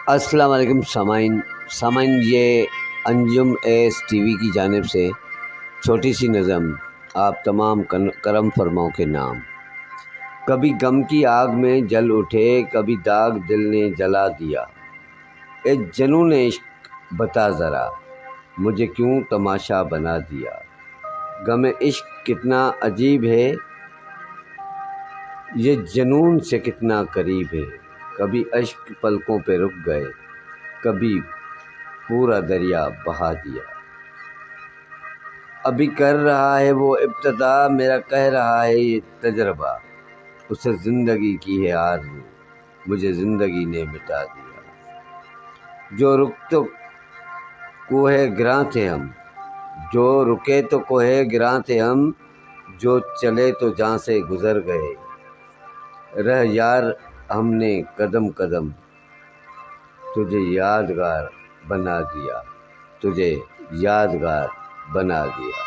अस्सलाम वालेकुम सामाइन ये अंजुम एस टीवी की जानिब से छोटी सी नज़म आप तमाम करम फरमाओं के नाम। कभी गम की आग में जल उठे, कभी दाग दिल ने जला दिया। ए जनून इश्क बता ज़रा, मुझे क्यों तमाशा बना दिया। गम इश्क कितना अजीब है, ये जनून से कितना करीब है। कभी अश्क पलकों पे रुक गए, कभी पूरा दरिया बहा दिया। अभी कर रहा है वो इब्तिदा, मेरा कह रहा है ये तजर्बा। उसे ज़िंदगी की है आरज़ू, मुझे ज़िंदगी ने मिटा दिया। जो रुक तो कोहे गिरां थे हम, जो रुके तो कोहे गिरां थे हम, जो चले तो जहाँ से गुज़र गए। रह यार हमने कदम कदम, तुझे यादगार बना दिया, तुझे यादगार बना दिया।